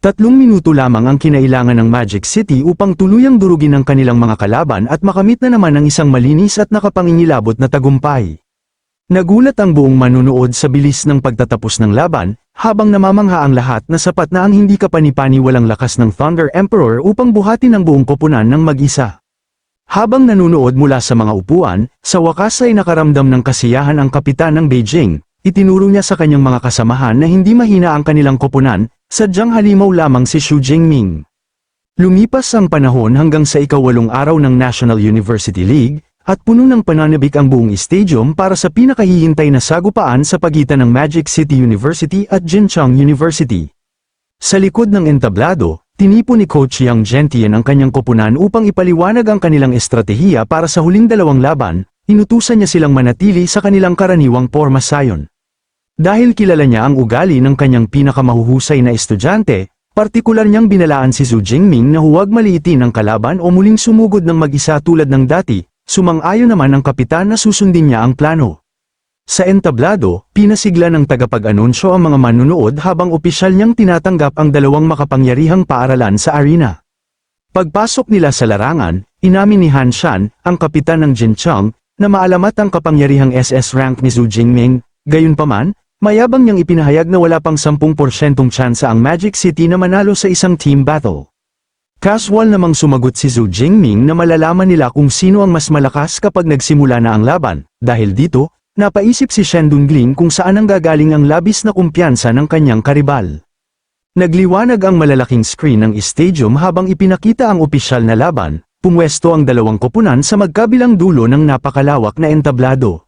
3 minuto lamang ang kinailangan ng Magic City upang tuluyang durugin ang kanilang mga kalaban at makamit na naman ang isang malinis at nakapangingilabot na tagumpay. Nagulat ang buong manunood sa bilis ng pagtatapos ng laban, habang namamangha ang lahat na sapat na ang hindi kapani-paniwalang lakas ng Thunder Emperor upang buhatin ang buong koponan ng mag-isa. Habang nanunood mula sa mga upuan, sa wakas ay nakaramdam ng kasiyahan ang kapitan ng Beijing. Itinuro niya sa kanyang mga kasamahan na hindi mahina ang kanilang koponan, sadyang halimaw lamang si Xu Jingming. Lumipas ang panahon hanggang sa ika-8 araw ng National University League, at puno ng pananabik ang buong stadium para sa pinakahihintay na sagupaan sa pagitan ng Magic City University at Jincheng University. Sa likod ng entablado, tinipon ni Coach Yang Zhentian ang kanyang koponan upang ipaliwanag ang kanilang estratehiya para sa huling 2 laban. Inutusan niya silang manatili sa kanilang karaniwang pormasayon. Dahil kilala niya ang ugali ng kanyang pinakamahuhusay na estudyante, partikular niyang binalaan si Xu Jingming na huwag maliitin ang kalaban o muling sumugod ng mag-isa tulad ng dati. Sumang-ayon naman ang kapitan na susundin niya ang plano. Sa entablado, pinasigla ng tagapag-anunsyo ang mga manunood habang opisyal niyang tinatanggap ang 2 makapangyarihang paaralan sa arena. Pagpasok nila sa larangan, inamin ni Han Shan, ang kapitan ng Jincheng, na maalamat ang kapangyarihang SS rank ni Xu Jingming. Gayunpaman, mayabang niyang ipinahayag na wala pang 10% tsansa ang Magic City na manalo sa isang team battle. Casual namang sumagot si Xu Jingming na malalaman nila kung sino ang mas malakas kapag nagsimula na ang laban. Dahil dito, napaisip si Shen Dongling kung saan ang gagaling ang labis na kumpiyansa ng kanyang karibal. Nagliwanag ang malalaking screen ng stadium habang ipinakita ang opisyal na laban. Pumwesto ang 2 koponan sa magkabilang dulo ng napakalawak na entablado.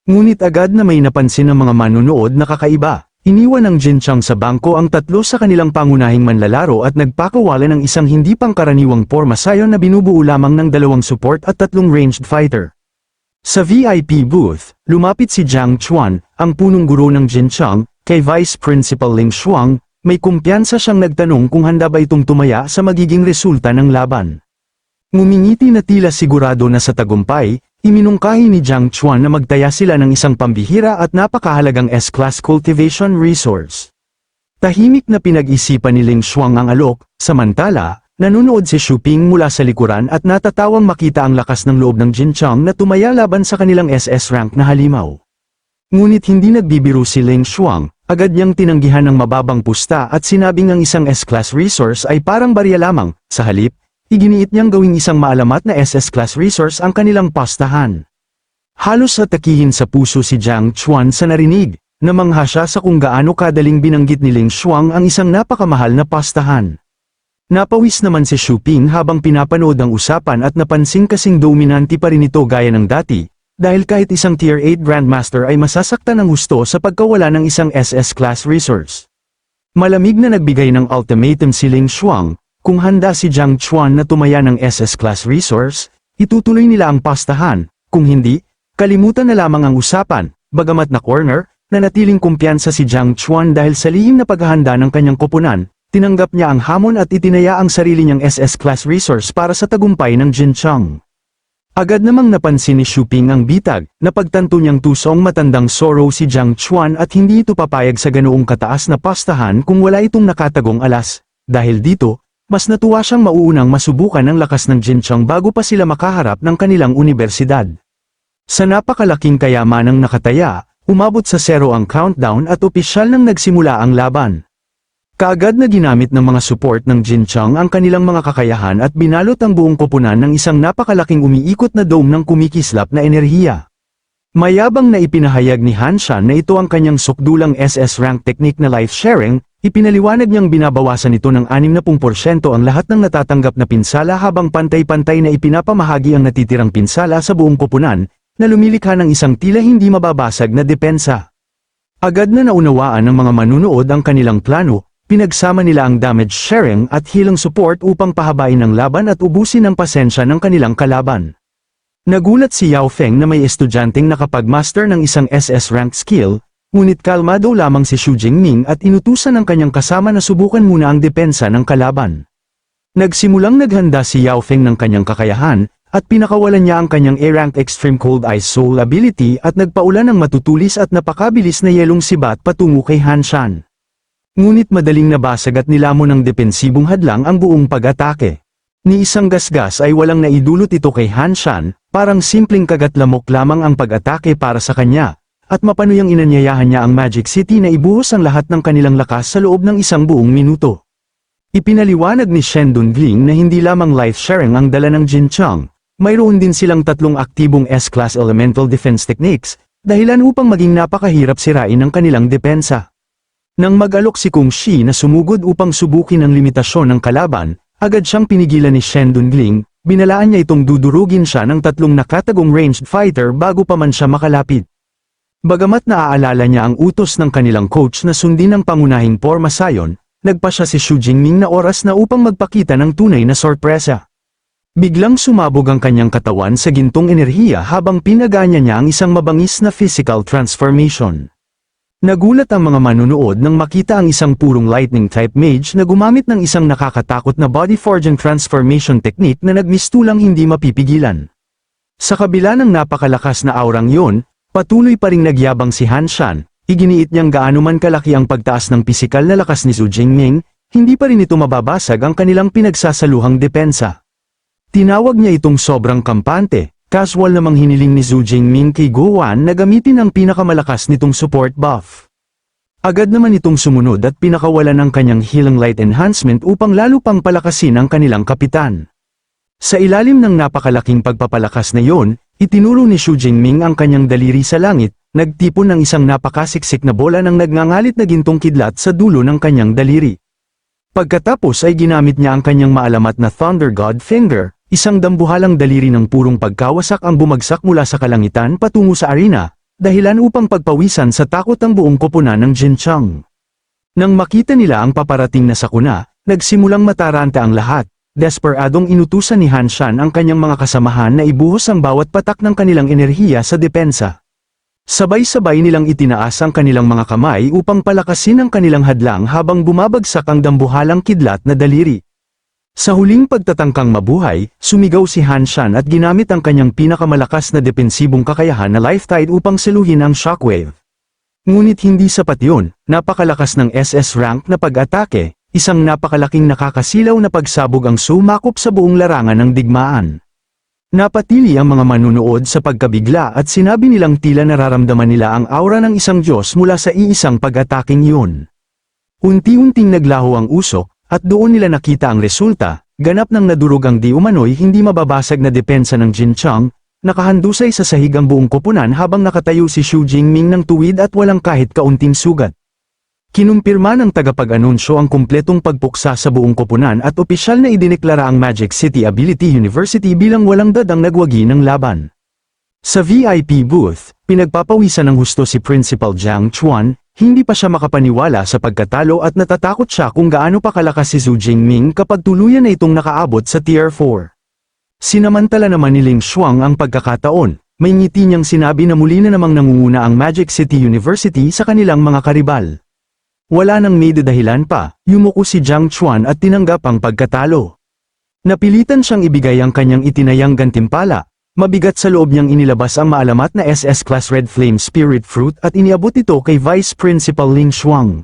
Ngunit agad na may napansin ng mga manunood na kakaiba. Iniwan ng Jincheng sa bangko ang 3 sa kanilang pangunahing manlalaro at nagpakawala ng isang hindi pangkaraniwang pormasayon na binubuo lamang ng 2 support at 3 ranged fighter. Sa VIP booth, lumapit si Jiang Chuan, ang punong guro ng Jincheng, kay Vice Principal Ling Shuang. May kumpiyansa siyang nagtanong kung handa ba itong tumaya sa magiging resulta ng laban. Ngumingiti na tila sigurado na sa tagumpay, iminungkahi ni Jiang Chuan na magtaya sila ng isang pambihira at napakahalagang S-class cultivation resource. Tahimik na pinag-isipan ni Ling Shuang ang alok, samantala, nanunood si Xu Ping mula sa likuran at natatawang makita ang lakas ng loob ng Jincheng na tumaya laban sa kanilang SS rank na halimaw. Ngunit hindi nagbibiro si Ling Shuang, agad niyang tinanggihan ng mababang pusta at sinabing ang isang S-class resource ay parang barya lamang. Sa halip, iginiit niyang gawing isang maalamat na SS-class resource ang kanilang pastahan. Halos atakihin sa puso si Jiang Chuan sa narinig, namangha siya sa kung gaano kadaling binanggit ni Ling Shuang ang isang napakamahal na pastahan. Napawis naman si Xu Ping habang pinapanood ang usapan at napansin kasing dominante pa rin ito gaya ng dati, dahil kahit isang Tier 8 Grandmaster ay masasaktan ng husto sa pagkawala ng isang SS-class resource. Malamig na nagbigay ng ultimatum si Ling Shuang. Kung handa si Jiang Chuan na tumaya ng SS-class resource, itutuloy nila ang pastahan. Kung hindi, kalimutan na lamang ang usapan. Bagamat na corner, nanatiling kumpiyansa si Jiang Chuan dahil sa lihim na paghahanda ng kanyang koponan, tinanggap niya ang hamon at itinaya ang sarili niyang SS-class resource para sa tagumpay ng Jincheng. Agad namang napansin ni Xu Ping ang bitag, na pagtanto niyang tusong matandang sorrow si Jiang Chuan at hindi ito papayag sa ganoong kataas na pastahan kung wala itong nakatagong alas. Dahil dito, mas natuwa siyang mauunang masubukan ang lakas ng Jincheng bago pa sila makaharap ng kanilang universidad. Sa napakalaking kayamanang nakataya, umabot sa 0 ang countdown at opisyal nang nagsimula ang laban. Kaagad na ginamit ng mga support ng Jincheng ang kanilang mga kakayahan at binalot ang buong koponan ng isang napakalaking umiikot na dome ng kumikislap na enerhiya. Mayabang na ipinahayag ni Han Shan na ito ang kanyang sukdulang SS rank technique na life sharing. Ipinaliwanag niyang binabawasan ito ng 60% ang lahat ng natatanggap na pinsala habang pantay-pantay na ipinapamahagi ang natitirang pinsala sa buong koponan, na lumilikha ng isang tila hindi mababasag na depensa. Agad na naunawaan ng mga manunood ang kanilang plano, pinagsama nila ang damage sharing at healing support upang pahabain ang laban at ubusin ang pasensya ng kanilang kalaban. Nagulat si Yao Feng na may estudyanteng nakapag-master ng isang SS rank skill, ngunit kalmado lamang si Xu Jingming at inutusan ng kanyang kasama na subukan muna ang depensa ng kalaban. Nagsimulang naghanda si Yao Feng ng kanyang kakayahan, at pinakawalan niya ang kanyang A-rank Extreme Cold Ice Soul ability at nagpaulan ng matutulis at napakabilis na yelong sibat patungo kay Han Shan. Ngunit madaling nabasag at nilamon ng depensibong hadlang ang buong pag-atake. Ni isang gasgas ay walang naidulot ito kay Han Shan, parang simpleng kagatlamok lamang ang pag-atake para sa kanya, at mapanuyang inanyayahan niya ang Magic City na ibuhos ang lahat ng kanilang lakas sa loob ng isang buong minuto. Ipinaliwanag ni Shen Dongling na hindi lamang life-sharing ang dala ng Jin Chang, mayroon din silang tatlong aktibong S-Class Elemental Defense Techniques, dahilan upang maging napakahirap sirain ang kanilang depensa. Nang mag-alok si Kung Shi na sumugod upang subukin ang limitasyon ng kalaban, agad siyang pinigilan ni Shen Dongling, binalaan niya itong dudurugin siya ng tatlong nakatagong ranged fighter bago pa man siya makalapit. Bagamat naaalala niya ang utos ng kanilang coach na sundin ang pangunahing pormasayon, nagpa siya si Xu Jingming na oras na upang magpakita ng tunay na sorpresa. Biglang sumabog ang kanyang katawan sa gintong enerhiya habang pinaganya niya ang isang mabangis na physical transformation. Nagulat ang mga manunood nang makita ang isang purong lightning-type mage na gumamit ng isang nakakatakot na body-forging transformation technique na nagmistulang hindi mapipigilan. Sa kabila ng napakalakas na aurang yun, patuloy pa ring nagyabang si Han Shan, iginiit niyang gaano man kalaki ang pagtaas ng pisikal na lakas ni Xu Jingming, hindi pa rin ito mababasag ang kanilang pinagsasaluhang depensa. Tinawag niya itong sobrang kampante. Casual namang hiniling ni Xu Jingming kay Guan na gamitin ang pinakamalakas nitong support buff. Agad naman itong sumunod at pinakawalan ng kanyang healing light enhancement upang lalo pang palakasin ang kanilang kapitan. Sa ilalim ng napakalaking pagpapalakas na iyon, itinuro ni Xu Jingming ang kanyang daliri sa langit, nagtipon ng isang napakasiksik na bola ng nagngangalit na gintong kidlat sa dulo ng kanyang daliri. Pagkatapos ay ginamit niya ang kanyang maalamat na Thunder God Finger, isang dambuhalang daliri ng purong pagkawasak ang bumagsak mula sa kalangitan patungo sa arena, dahilan upang pagpawisan sa takot ang buong koponan ng Jin Chang. Nang makita nila ang paparating na sakuna, nagsimulang mataranta ang lahat, desperadong inutusan ni Han Shan ang kanyang mga kasamahan na ibuhos ang bawat patak ng kanilang enerhiya sa depensa. Sabay-sabay nilang itinaas ang kanilang mga kamay upang palakasin ang kanilang hadlang habang bumabagsak ang dambuhalang kidlat na daliri. Sa huling pagtatangkang mabuhay, sumigaw si Han Shan at ginamit ang kanyang pinakamalakas na depensibong kakayahan na Life Tide upang seluhin ang shockwave. Ngunit hindi sapat yun, napakalakas ng SS rank na pag-atake, isang napakalaking nakakasilaw na pagsabog ang sumakop sa buong larangan ng digmaan. Napatili ang mga manunood sa pagkabigla at sinabi nilang tila nararamdaman nila ang aura ng isang Diyos mula sa iisang pag-ataking yun. Unti-unting naglaho ang usok, at doon nila nakita ang resulta, ganap ng nadurog ang di umano'y hindi mababasag na depensa ng Jin Chang, nakahandusay sa sahig ang buong koponan habang nakatayo si Xu Jingming ng tuwid at walang kahit kaunting sugat. Kinumpirma ng tagapag-anunsyo ang kumpletong pagpuksa sa buong koponan at opisyal na idineklara ang Magic City Ability University bilang walang dadang nagwagi ng laban. Sa VIP booth, pinagpapawisan ng husto si Principal Jiang Chuan. Hindi pa siya makapaniwala sa pagkatalo at natatakot siya kung gaano pa kalakas si Xu Jingming kapag tuluyan na itong nakaabot sa Tier 4. Sinamantala naman ni Ling Xuang ang pagkakataon, may ngiti niyang sinabi na muli na namang nangunguna ang Magic City University sa kanilang mga karibal. Wala nang may dahilan pa, yumuko si Jiang Chuan at tinanggap ang pagkatalo. Napilitan siyang ibigay ang kanyang itinayang gantimpala. Mabigat sa loob niyang inilabas ang maalamat na SS-Class Red Flame Spirit Fruit at iniabot ito kay Vice Principal Ling Xuang.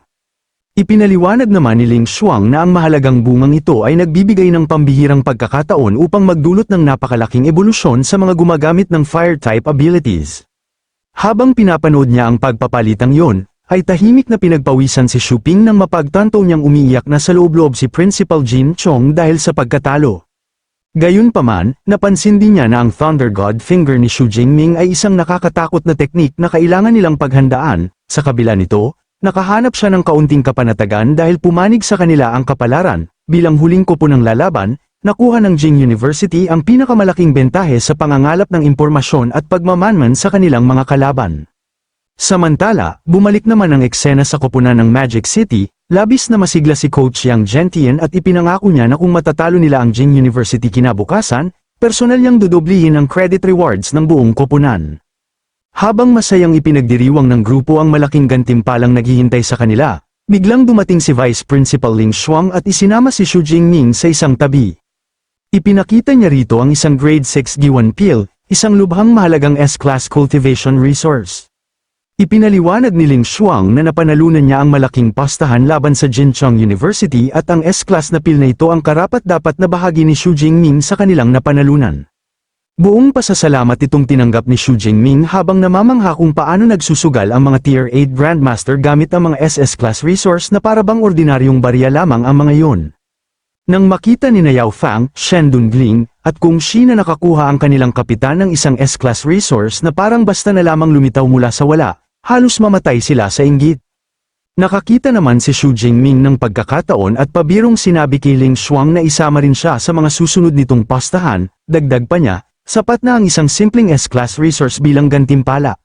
Ipinaliwanag naman ni Ling Xuang na ang mahalagang bungang ito ay nagbibigay ng pambihirang pagkakataon upang magdulot ng napakalaking ebolusyon sa mga gumagamit ng Fire-type abilities. Habang pinapanood niya ang pagpapalitang yon, ay tahimik na pinagpawisan si Xu Ping nang mapagtanto niyang umiiyak na sa loob-loob si Principal Jin Chong dahil sa pagkatalo. Gayunpaman, napansin din niya na ang Thunder God Finger ni Xu Jingming ay isang nakakatakot na teknik na kailangan nilang paghandaan. Sa kabila nito, nakahanap siya ng kaunting kapanatagan dahil pumanig sa kanila ang kapalaran. Bilang huling kupo ng lalaban, nakuha ng Jing University ang pinakamalaking bentahe sa pangangalap ng impormasyon at pagmamanman sa kanilang mga kalaban. Samantala, bumalik naman ang eksena sa koponan ng Magic City. Labis na masigla si Coach Yang Zhentian at ipinangako niya na kung matatalo nila ang Jing University kinabukasan, personal niyang dudoblihin ang credit rewards ng buong koponan. Habang masayang ipinagdiriwang ng grupo ang malaking gantimpalang naghihintay sa kanila, biglang dumating si Vice Principal Ling Xuang at isinama si Xu Jingming sa isang tabi. Ipinakita niya rito ang isang Grade 6 Giwan Peel, isang lubhang mahalagang S-Class cultivation resource. Ipinaliwanag ni Ling Shuang na napanalunan niya ang malaking pastahan laban sa Jincheng University at ang S-class na pil na ito ang karapat-dapat na bahagi ni Xu Jingming sa kanilang napanalunan. Buong pasasalamat itong tinanggap ni Xu Jingming habang namamangha kung paano nagsusugal ang mga Tier 8 Grandmaster gamit ang mga SS-class resource na parabang ordinaryong barya lamang ang mga iyon. Nang makita ni Yao Fang, Shen Dongling, at Kung Shi na nakakuha ang kanilang kapitan ng isang S-class resource na parang basta na lamang lumitaw mula sa wala, halos mamatay sila sa inggit. Nakakita naman si Xu Jingming ng pagkakataon at pabirong sinabi kay Ling Shuang na isama rin siya sa mga susunod nitong pastahan, dagdag pa niya, sapat na ang isang simpleng S-class resource bilang gantimpala.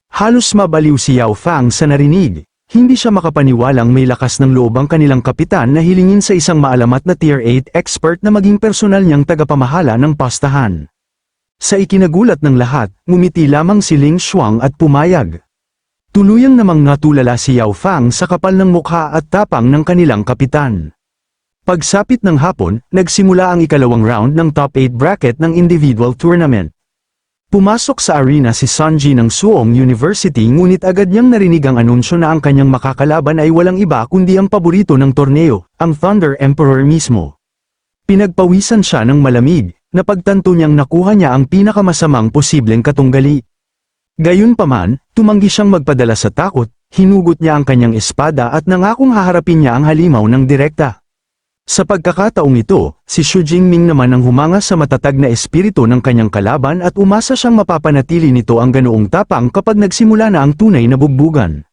Halos mabaliw si Yao Fang sa narinig. Hindi siya makapaniwalang may lakas ng loob ang kanilang kapitan na hilingin sa isang maalamat na Tier 8 expert na maging personal niyang tagapamahala ng pastahan. Sa ikinagulat ng lahat, ngumiti lamang si Ling Shuang at pumayag. Tuluyang namang natulala si Yao Fang sa kapal ng mukha at tapang ng kanilang kapitan. Pagsapit ng hapon, nagsimula ang ikalawang round ng top 8 bracket ng individual tournament. Pumasok sa arena si Sanji ng Suong University ngunit agad niyang narinig ang anunsyo na ang kanyang makakalaban ay walang iba kundi ang paborito ng torneo, ang Thunder Emperor mismo. Pinagpawisan siya ng malamig, napagtanto niyang nakuha niya ang pinakamasamang posibleng katunggali. Gayunpaman, tumanggi siyang magpadala sa takot, hinugot niya ang kanyang espada at nangakong haharapin niya ang halimaw ng direkta. Sa pagkakataong ito, si Xu Jingming naman ang humanga sa matatag na espiritu ng kanyang kalaban at umasa siyang mapapanatili nito ang ganoong tapang kapag nagsimula na ang tunay na bugbugan.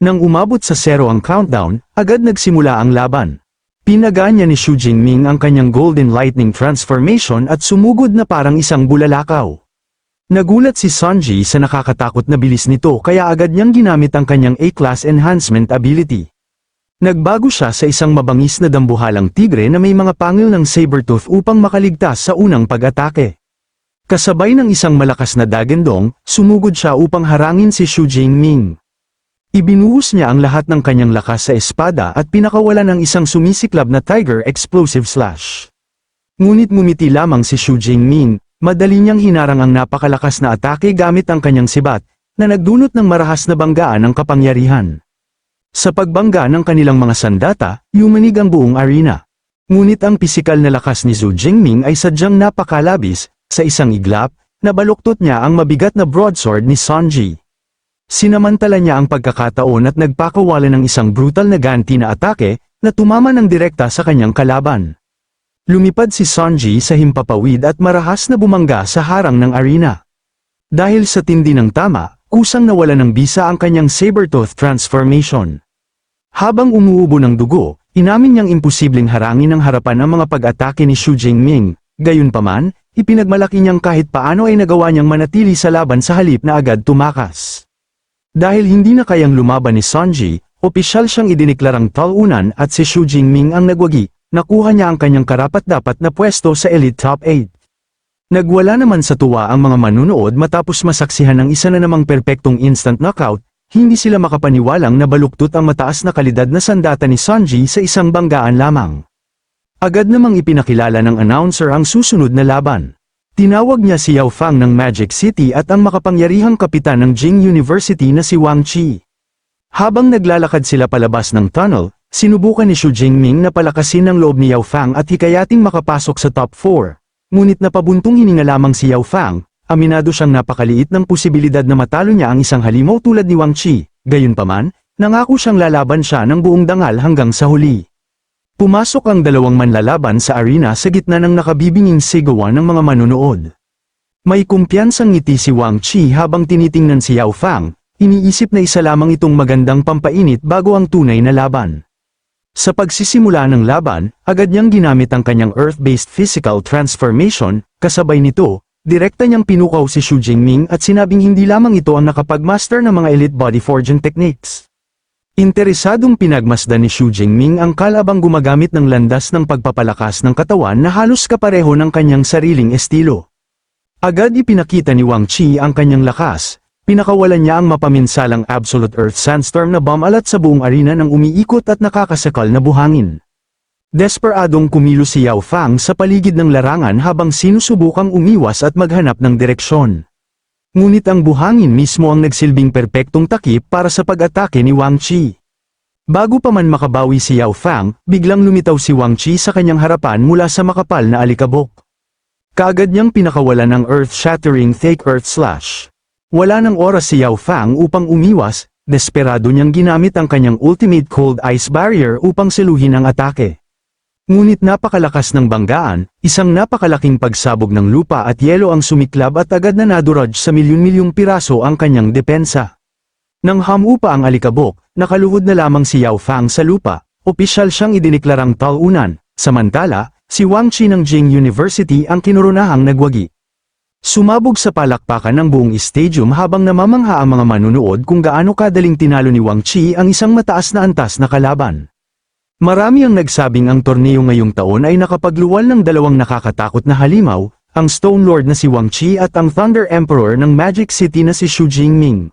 Nang umabot sa 0 ang countdown, agad nagsimula ang laban. Pinagaan niya ni Xu Jingming ang kanyang Golden Lightning Transformation at sumugod na parang isang bulalakaw. Nagulat si Sanji sa nakakatakot na bilis nito kaya agad niyang ginamit ang kanyang A-Class Enhancement Ability. Nagbago siya sa isang mabangis na dambuhalang tigre na may mga pangil ng saber-tooth upang makaligtas sa unang pag-atake. Kasabay ng isang malakas na dagendong, sumugod siya upang harangin si Xu Jingming. Ibinuhos niya ang lahat ng kanyang lakas sa espada at pinakawalan ng isang sumisiklab na Tiger Explosive Slash. Ngunit ngumiti lamang si Xu Jingming, madali niyang hinarang ang napakalakas na atake gamit ang kanyang sibat, na nagdulot ng marahas na banggaan ng kapangyarihan. Sa pagbangga ng kanilang mga sandata, yumanig ang buong arena. Ngunit ang pisikal na lakas ni Xu Jingming ay sadyang napakalabis, sa isang iglap, nabaluktot niya ang mabigat na broadsword ni Sanji. Sinamantala niya ang pagkakataon at nagpakawala ng isang brutal na ganti na atake, na tumama ng direkta sa kanyang kalaban. Lumipad si Sanji sa himpapawid at marahas na bumangga sa harang ng arena. Dahil sa tindi ng tama, kusang nawala ng bisa ang kanyang saber-tooth transformation. Habang umuubo ng dugo, inamin niyang imposibleng harangin ang harapan ang mga pag-atake ni Xu Jingming. Gayunpaman, ipinagmalaki niyang kahit paano ay nagawa niyang manatili sa laban sa halip na agad tumakas. Dahil hindi na kayang lumaban ni Sanji, opisyal siyang idineklarang talunan at si Xu Jingming ang nagwagi, nakuha niya ang kanyang karapat-dapat na pwesto sa Elite Top 8. Nagwala naman sa tuwa ang mga manunood matapos masaksihan ng isa na namang perpektong instant knockout, hindi sila makapaniwalang nabaluktot ang mataas na kalidad na sandata ni Sanji sa isang banggaan lamang. Agad namang ipinakilala ng announcer ang susunod na laban. Tinawag niya si Yao Fang ng Magic City at ang makapangyarihang kapitan ng Jing University na si Wang Qi. Habang naglalakad sila palabas ng tunnel, sinubukan ni Xu Jingming na palakasin ang loob ni Yao Fang at hikayating makapasok sa top 4. Ngunit napabuntong hininga lamang si Yao Fang, aminado siyang napakaliit ng posibilidad na matalo niya ang isang halimaw tulad ni Wang Qi. Gayunpaman, nangako siyang lalaban siya ng buong dangal hanggang sa huli. Pumasok ang dalawang manlalaban sa arena sa gitna ng nakabibinging sigawan ng mga manunood. May kumpiyansang ngiti si Wang Qi habang tinitingnan si Yao Fang, iniisip na isa lamang itong magandang pampainit bago ang tunay na laban. Sa pagsisimula ng laban, agad niyang ginamit ang kanyang Earth-based physical transformation, kasabay nito, direkta niyang pinukaw si Xu Jingming at sinabing hindi lamang ito ang nakapag-master ng mga elite body forging techniques. Interesadong pinagmasdan ni Xu Jingming ang kalabang gumagamit ng landas ng pagpapalakas ng katawan na halos kapareho ng kanyang sariling estilo. Agad ipinakita ni Wang Qi ang kanyang lakas. Pinakawalan niya ang mapaminsalang Absolute Earth Sandstorm na bumalat sa buong arena ng umiikot at nakakasakal na buhangin. Desperadong kumilos si Yao Fang sa paligid ng larangan habang sinusubukang umiwas at maghanap ng direksyon. Ngunit ang buhangin mismo ang nagsilbing perpektong takip para sa pag-atake ni Wang Chi. Bago pa man makabawi si Yao Fang, biglang lumitaw si Wang Chi sa kanyang harapan mula sa makapal na alikabok. Kaagad niyang pinakawalan ng earth-shattering fake earth slash. Wala ng oras si Yao Fang upang umiwas, desperado niyang ginamit ang kanyang ultimate cold ice barrier upang seluhin ang atake. Ngunit napakalakas ng banggaan, isang napakalaking pagsabog ng lupa at yelo ang sumiklab at agad na naduraj sa milyon-milyong piraso ang kanyang depensa. Nang hamupa ang alikabok, nakaluhod na lamang si Yao Fang sa lupa, opisyal siyang idineklarang talunan, samantala, si Wang Chi ng Jing University ang kinurunahang nagwagi. Sumabog sa palakpakan ng buong stadium habang namamangha ang mga manunood kung gaano kadaling tinalo ni Wang Chi ang isang mataas na antas na kalaban. Marami ang nagsabing ang torneo ngayong taon ay nakapagluwal ng dalawang nakakatakot na halimaw, ang Stone Lord na si Wang Chi at ang Thunder Emperor ng Magic City na si Xu Jingming.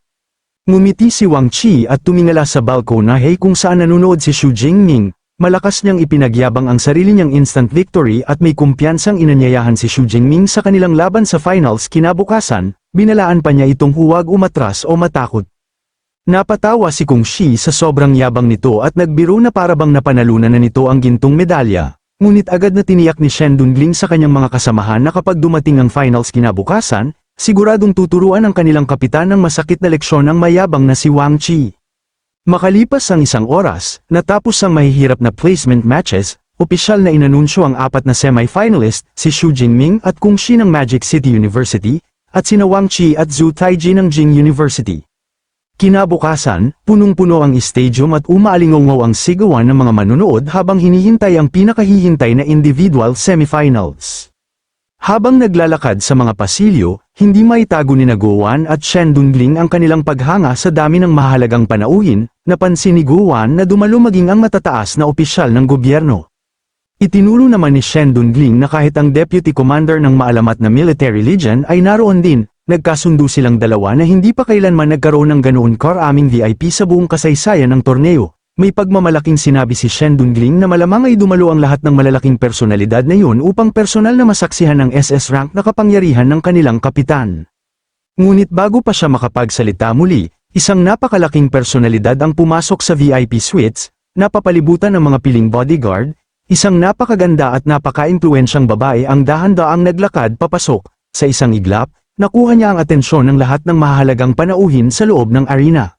Ngumiti si Wang Chi at tumingala sa balkonahe kung saan nanonood si Xu Jingming, malakas niyang ipinagyabang ang sarili niyang instant victory at may kumpiyansang inanyayahan si Xu Jingming sa kanilang laban sa finals kinabukasan, binalaan pa niya itong huwag umatras o matakot. Napatawa si Kung Shi sa sobrang yabang nito at nagbiro na parabang napanalunan na nito ang gintong medalya, ngunit agad na tiniyak ni Shen Dongling sa kanyang mga kasamahan na kapag dumating ang finals kinabukasan, siguradong tuturuan ang kanilang kapitan ng masakit na leksyon ang mayabang na si Wang Chi. Makalipas ang isang oras, natapos ang mahihirap na placement matches, opisyal na inanunsyo ang apat na semi-finalist, si Xu Jingming at Kung Shi ng Magic City University, at sina Wang Chi at Zhu Taiji ng Jing University. Kinabukasan, punong-puno ang stadium at umaalingaw ang sigawan ng mga manunood habang hinihintay ang pinakahihintay na individual semifinals. Habang naglalakad sa mga pasilyo, hindi maitago ni Guan at Shen Dongling ang kanilang paghanga sa dami ng mahalagang panauhin, napansin ni Guan na dumalo maging ang matataas na opisyal ng gobyerno. Itinuro naman ni Shen Dongling na kahit ang deputy commander ng maalamat na military legion ay naroon din. Nagkasundo silang dalawa na hindi pa kailanman nagkaroon ng ganoon karaming VIP sa buong kasaysayan ng torneo. May pagmamalaking sinabi si Shen Dongling na malamang ay dumalo ang lahat ng malalaking personalidad na yun upang personal na masaksihan ng SS rank na kapangyarihan ng kanilang kapitan. Ngunit bago pa siya makapagsalita muli, isang napakalaking personalidad ang pumasok sa VIP suites, napapalibutan ng mga piling bodyguard, isang napakaganda at napaka-impluensyang babae ang dahan-daang naglakad papasok, sa isang iglap, nakuha niya ang atensyon ng lahat ng mahalagang panauhin sa loob ng arena.